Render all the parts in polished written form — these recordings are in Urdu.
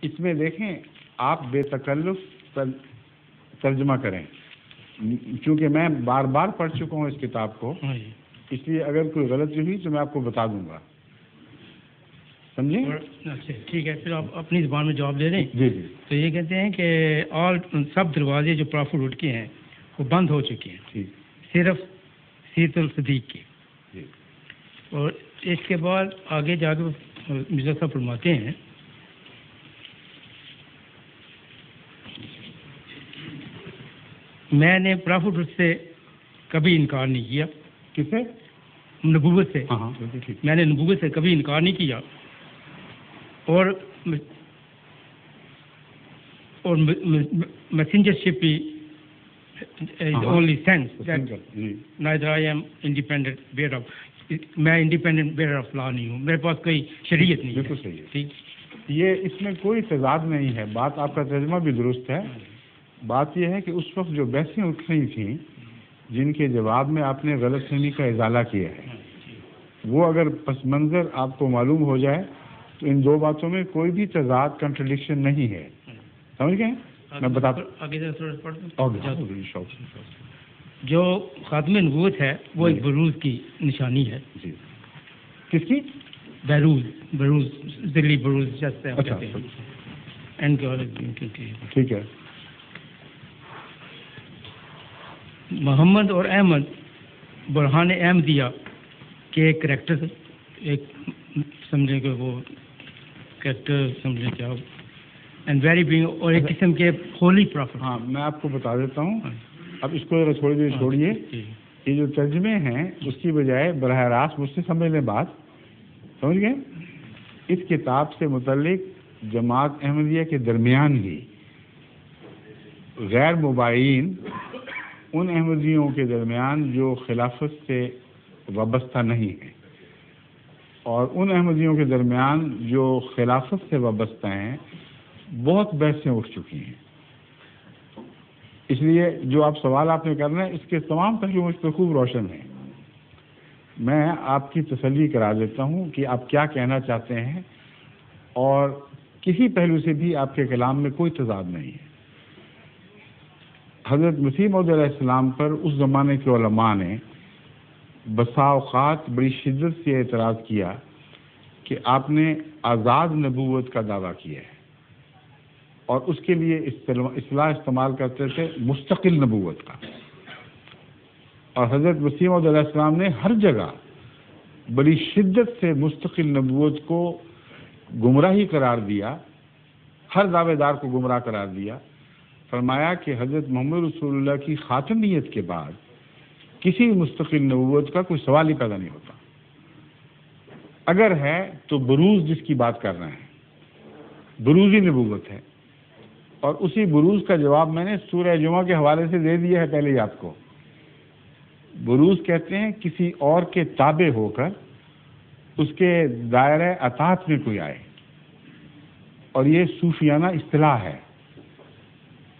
اس میں دیکھیں آپ بے تکلف ترجمہ کریں، چونکہ میں بار بار پڑھ چکا ہوں اس کتاب کو، اس لیے اگر کوئی غلطی ہوئی تو میں آپ کو بتا دوں گا، سمجھیں؟ اچھا ٹھیک ہے، پھر آپ اپنی زبان میں جواب دے دیں۔ جی جی، تو یہ کہتے ہیں کہ سب دروازے جو پرافٹ روڈ کے ہیں وہ بند ہو چکے ہیں، ٹھیک، صرف سیرت الصدیق کی۔ جی، اور اس کے بعد آگے جا کے مرزا صاحب فرماتے ہیں میں نے پرافٹ روڈ سے کبھی انکار نہیں کیا۔ کس سے؟ نبوت سے۔ ہاں ہاں بالکل ٹھیک۔ میں نے نبوت سے کبھی انکار نہیں کیا، اور میسنجر شپ بھی only sense neither I am independent bearer of، میں انڈیپینڈنٹ بیئر آف لا نہیں ہوں، میرے پاس کوئی شریعت نہیں ہے۔ بالکل صحیح ہے، ٹھیک، یہ اس میں کوئی تضاد نہیں ہے، بات آپ کا ترجمہ بھی درست ہے۔ بات یہ ہے کہ اس وقت جو بحثیں اٹھ رہی تھیں جن کے جواب میں آپ نے غلط فہمی کا ازالہ کیا ہے، وہ اگر پس منظر آپ کو معلوم ہو جائے تو ان دو باتوں میں کوئی بھی تضاد کنٹرڈکشن نہیں ہے، سمجھ گئے؟ میں بتاتا ہوں۔ جو خاتم نبوت ہے وہ ایک بروز کی نشانی ہے۔ جی، کس کی؟ بروز ذلی بروز جیسے آپ اچھا، کہتے ہیں۔ ٹھیک ہے۔ محمد اور احمد برہان احمدیہ کے ایک کریکٹر، ایک سمجھیں کہ وہ کریکٹر سمجھیں کیا، اینڈ ویری بینگ، اور ایک قسم کے ہولی پرافٹ۔ ہاں میں آپ کو بتا دیتا ہوں، اب اس کو تھوڑی دیر چھوڑیے، یہ جو ترجمے ہیں اس کی بجائے براہ راست مجھ سے سمجھ لیں بات، سمجھ گئے؟ اس کتاب سے متعلق جماعت احمدیہ کے درمیان ہی غیر مباین ان احمدیوں کے درمیان جو خلافت سے وابستہ نہیں ہیں، اور ان احمدیوں کے درمیان جو خلافت سے وابستہ ہیں، بہت بحثیں اٹھ چکی ہیں۔ اس لیے جو آپ سوال آپ نے کرنا ہے اس کے تمام پہلو مجھ پہ خوب روشن ہیں، میں آپ کی تسلی کرا دیتا ہوں کہ آپ کیا کہنا چاہتے ہیں، اور کسی پہلو سے بھی آپ کے کلام میں کوئی تضاد نہیں ہے۔ حضرت مسیح موعود علیہ السلام پر اس زمانے کے علماء نے بسا اوقات بڑی شدت سے اعتراض کیا کہ آپ نے آزاد نبوت کا دعویٰ کیا ہے، اور اس کے لیے اصطلاح استعمال کرتے تھے مستقل نبوت کا، اور حضرت مسیح موعود علیہ السلام نے ہر جگہ بڑی شدت سے مستقل نبوت کو گمراہی قرار دیا، ہر دعوے دار کو گمراہ قرار دیا۔ فرمایا کہ حضرت محمد رسول اللہ کی خاتمیت کے بعد کسی مستقل نبوت کا کوئی سوال ہی پیدا نہیں ہوتا، اگر ہے تو بروز جس کی بات کر رہے ہیں بروزی نبوت ہے، اور اسی بروز کا جواب میں نے سورہ جمعہ کے حوالے سے دے دیا ہے پہلے ہی آپ کو۔ بروز کہتے ہیں کسی اور کے تابع ہو کر اس کے دائرہ اطاعت میں کوئی آئے، اور یہ صوفیانہ اصطلاح ہے۔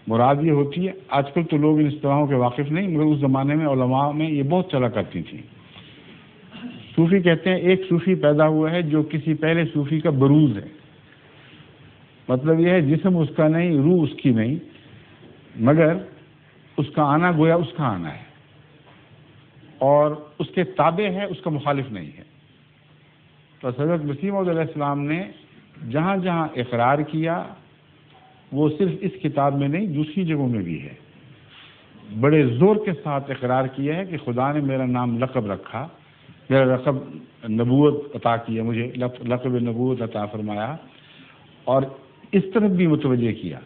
مراد یہ ہوتی ہے، آج کل تو لوگ ان اصطلاحوں کے واقف نہیں، مگر اس زمانے میں علماء میں یہ بہت چلا کرتی تھیں۔ صوفی کہتے ہیں ایک صوفی پیدا ہوا ہے جو کسی پہلے صوفی کا بروز ہے، مطلب یہ ہے جسم اس کا نہیں، روح اس کی نہیں، مگر اس کا آنا گویا اس کا آنا ہے، اور اس کے تابع ہے، اس کا مخالف نہیں ہے۔ تو حضرت مسیح موعود علیہ السلام نے جہاں جہاں اقرار کیا، وہ صرف اس کتاب میں نہیں دوسری جگہوں میں بھی ہے، بڑے زور کے ساتھ اقرار کیا ہے کہ خدا نے میرا نام لقب رکھا، میرا لقب نبوت عطا کیا، مجھے لقب نبوت عطا فرمایا، اور اس طرف بھی متوجہ کیا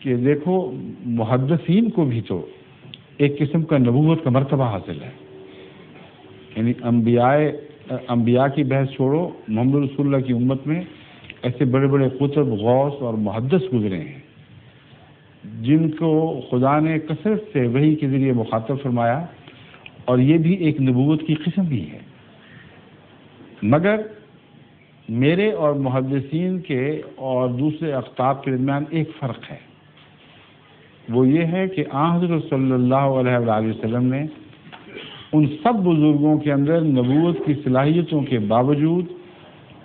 کہ دیکھو محدثین کو بھی تو ایک قسم کا نبوت کا مرتبہ حاصل ہے، یعنی انبیاء کی بحث چھوڑو، محمد رسول اللہ کی امت میں ایسے بڑے بڑے قطب، غوث اور محدث گزرے ہیں جن کو خدا نے کثرت سے وحی کے ذریعے مخاطب فرمایا، اور یہ بھی ایک نبوت کی قسم بھی ہے۔ مگر میرے اور محدثین کے اور دوسرے اقطاب کے درمیان ایک فرق ہے، وہ یہ ہے کہ حضرت صلی اللہ علیہ وآلہ وسلم نے ان سب بزرگوں کے اندر نبوت کی صلاحیتوں کے باوجود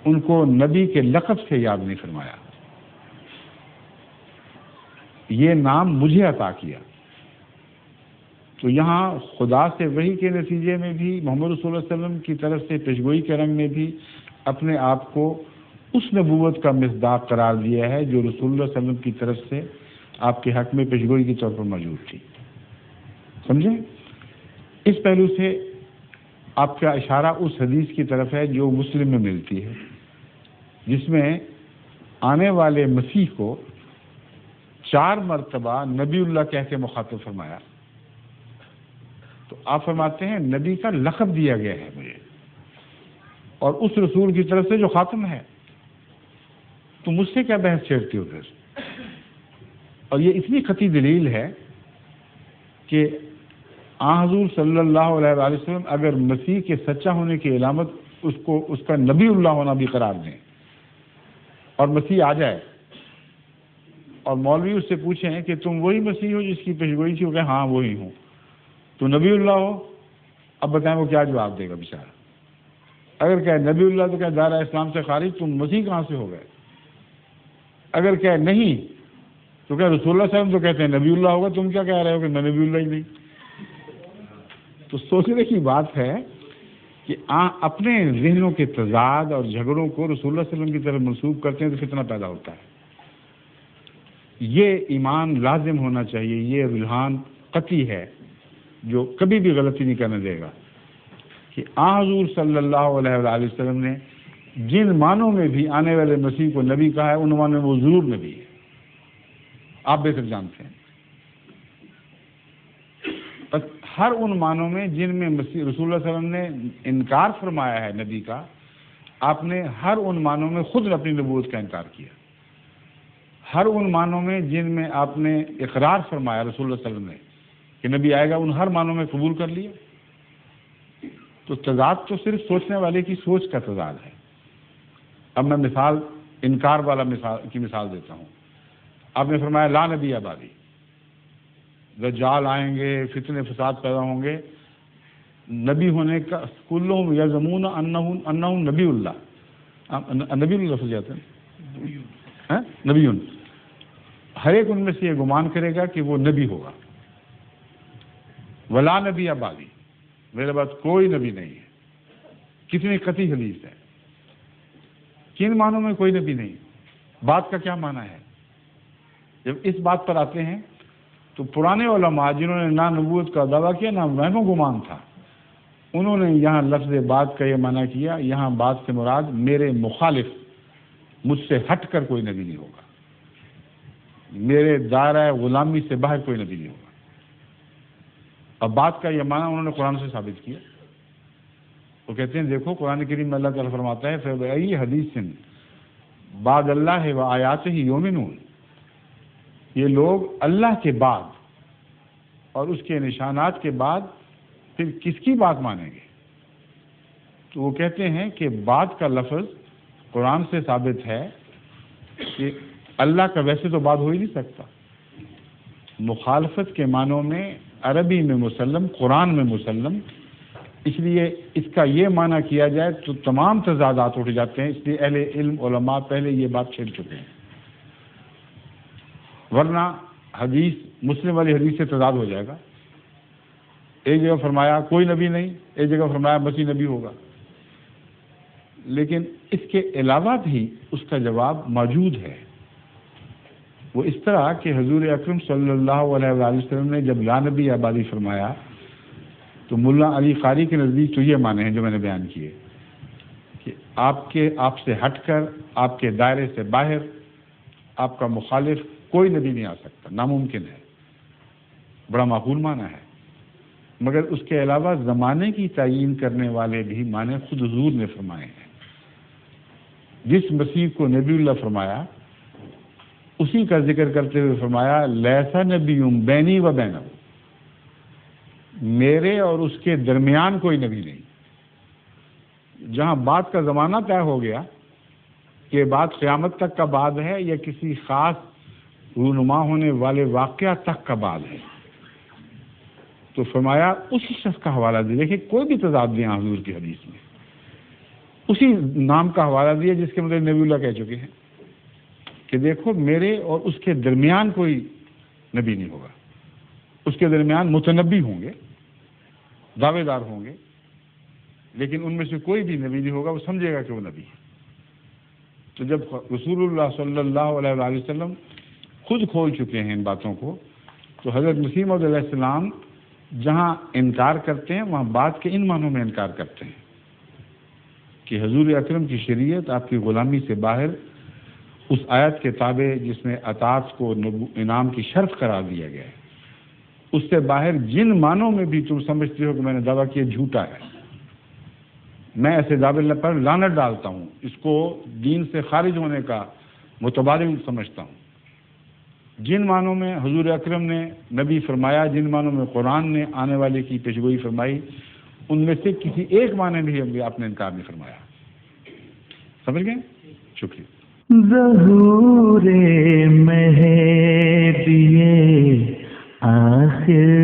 ان کو نبی کے لقب سے یاد نہیں فرمایا، یہ نام مجھے عطا کیا۔ تو یہاں خدا سے وحی کے نتیجے میں بھی، محمد رسول اللہ علیہ وسلم کی طرف سے پیشگوئی کے رنگ میں بھی اپنے آپ کو اس نبوت کا مصداق قرار دیا ہے جو رسول اللہ صلی اللہ علیہ وسلم کی طرف سے آپ کے حق میں پیشگوئی کے طور پر موجود تھی۔ سمجھیں؟ اس پہلو سے آپ کا اشارہ اس حدیث کی طرف ہے جو مسلم میں ملتی ہے، جس میں آنے والے مسیح کو 4 مرتبہ نبی اللہ کہہ کے مخاطب فرمایا۔ تو آپ فرماتے ہیں نبی کا لقب دیا گیا ہے مجھے، اور اس رسول کی طرف سے جو خاتم ہے، تو مجھ سے کیا بحث چھیڑتی ہو پھر؟ اور یہ اتنی قطعی دلیل ہے کہ حضور صلی اللہ علیہ وآلہ وسلم اگر مسیح کے سچا ہونے کی علامت اس کا نبی اللہ ہونا بھی قرار دیں، اور مسیح آ جائے اور مولوی اس سے پوچھیں کہ تم وہی مسیح ہو جس کی پیشگوئی تھی، وہ کہے ہاں وہی ہوں، تو نبی اللہ ہو، اب بتائیں وہ کیا جواب دے گا بیچارہ؟ اگر کہے نبی اللہ تو کہے دائرہ اسلام سے خارج، تم مسیح کہاں سے ہو گئے؟ اگر کہے نہیں تو کہے رسول اللہ صلی اللہ علیہ وسلم تو کہتے ہیں نبی اللہ ہوگا، تم کیا کہہ رہے ہو کہ میں نبی اللہ ہی نہیں؟ تو سوچنے کی بات ہے کہ اپنے ذہنوں کے تضاد اور جھگڑوں کو رسول اللہ صلی اللہ علیہ وسلم کی طرف منسوب کرتے ہیں تو فتنہ پیدا ہوتا ہے۔ یہ ایمان لازم ہونا چاہیے، یہ رجحان قطعی ہے جو کبھی بھی غلطی نہیں کرنے دے گا کہ حضور صلی اللہ علیہ وآلہ وسلم نے جن معنوں میں بھی آنے والے مسیح کو نبی کہا ہے، ان معنوں میں وہ ضرور نبی ہے، آپ بہتر جانتے ہیں۔ بس ہر ان معنوں میں جن میں مسیح رسول اللہ صلی اللہ علیہ وسلم نے انکار فرمایا ہے نبی کا، آپ نے ہر ان معنوں میں خود اپنی نبوت کا انکار کیا۔ ہر ان معنوں میں جن میں آپ نے اقرار فرمایا رسول اللہ صلی اللہ علیہ وسلم نے کہ نبی آئے گا، ان ہر معنوں میں قبول کر لیا۔ تو تضاد تو صرف سوچنے والے کی سوچ کا تضاد ہے۔ اب میں انکار والا مثال دیتا ہوں۔ آپ نے فرمایا لا نبی بعدی، دجال آئیں گے، فتنے فساد پیدا ہوں گے، نبی ہونے کا کلہم یزعمون انہم نبی اللہ، نبی اللہ لفظ جاتے ہیں نبی، ہر ایک ان میں سے یہ گمان کرے گا کہ وہ نبی ہوگا۔ ولا نبی بعدی، میرے بعد کوئی نبی نہیں ہے۔ کتنی قطعی حدیث ہے۔ کن معنوں میں کوئی نبی نہیں؟ بات کا کیا معنی ہے؟ جب اس بات پر آتے ہیں تو پرانے علماء جنہوں نے نہ نبوت کا دعویٰ کیا نہ وہم و گمان تھا، انہوں نے یہاں لفظ بات کا یہ معنی کیا، یہاں بات سے مراد میرے مخالف، مجھ سے ہٹ کر کوئی نبی نہیں ہوگا، میرے دائرہ غلامی سے باہر کوئی نبی نہیں ہوگا۔ اب بات کا یہ معنی انہوں نے قرآن سے ثابت کیا۔ وہ کہتے ہیں دیکھو قرآن کریم میں اللہ تعالیٰ فرماتا ہے فَبِأَيِّ حَدِيثٍ بَعْدَ اللَّهِ وَآيَاتِهِ يُؤْمِنُونَ، یہ لوگ اللہ کے بعد اور اس کے نشانات کے بعد پھر کس کی بات مانیں گے؟ تو وہ کہتے ہیں کہ بات کا لفظ قرآن سے ثابت ہے کہ اللہ کا ویسے تو بات ہو ہی نہیں سکتا۔ مخالفت کے معنوں میں عربی میں مسلم، قرآن میں مسلم، اس لیے اس کا یہ معنی کیا جائے تو تمام تضادات اٹھ جاتے ہیں، اس لیے اہل علم علماء پہلے یہ بات چھیڑ چکے ہیں، ورنہ حدیث مسلم والی حدیث سے تضاد ہو جائے گا۔ ایک جگہ فرمایا کوئی نبی نہیں، ایک جگہ فرمایا مسیح نبی ہوگا، لیکن اس کے علاوہ بھی اس کا جواب موجود ہے۔ وہ اس طرح کہ حضور اکرم صلی اللہ علیہ وآلہ وسلم نے جب لا نبی آبادی فرمایا تو ملا علی قاری کے نزدیک تو یہ معنی ہیں جو میں نے بیان کیے کہ آپ سے ہٹ کر، آپ کے دائرے سے باہر، آپ کا مخالف کوئی نبی نہیں آ سکتا، ناممکن ہے۔ بڑا معقول معنی ہے، مگر اس کے علاوہ زمانے کی تعیین کرنے والے بھی معنی خود حضور نے فرمائے ہیں۔ جس مسیح کو نبی اللہ فرمایا اسی کا ذکر کرتے ہوئے فرمایا لیسا نبی بینی و بینہ، میرے اور اس کے درمیان کوئی نبی نہیں۔ جہاں بات کا زمانہ طے ہو گیا کہ بات قیامت تک کا بعد ہے یا کسی خاص رونما ہونے والے واقعہ تک کا بعد ہے، تو فرمایا اسی شخص کا حوالہ دیا۔ دیکھیں کوئی بھی تضاد نہیں حضور کی حدیث میں، اسی نام کا حوالہ دیا جس کے مطلب نبی اللہ کہہ چکے ہیں کہ دیکھو میرے اور اس کے درمیان کوئی نبی نہیں ہوگا. اس کے درمیان متنبی ہوں گے، دعوے دار ہوں گے، لیکن ان میں سے کوئی بھی نبی نہیں ہوگا. وہ سمجھے گا کہ وہ نبی ہے. تو جب رسول اللہ صلی اللہ علیہ وآلہ وسلم خود کھول چکے ہیں ان باتوں کو، تو حضرت مسیح موعود علیہ السلام جہاں انکار کرتے ہیں وہاں بات کے ان معنوں میں انکار کرتے ہیں کہ حضور اکرم کی شریعت آپ کی غلامی سے باہر، اس آیت کے تابع جس میں اطاعت کو انعام کی شرط قرار دیا گیا ہے، اس سے باہر جن معنوں میں بھی تم سمجھتے ہو کہ میں نے دعویٰ کیا جھوٹا ہے. میں ایسے دعوے پر لعنت ڈالتا ہوں، اس کو دین سے خارج ہونے کا متبادل سمجھتا ہوں. جن معنوں میں حضور اکرم نے نبی فرمایا، جن معنوں میں قرآن نے آنے والے کی پیشگوئی فرمائی، ان میں سے کسی ایک معنی بھی آپ نے انکار نہیں فرمایا. سمجھ گئے؟ شکریہ. ظہور مہدی آخر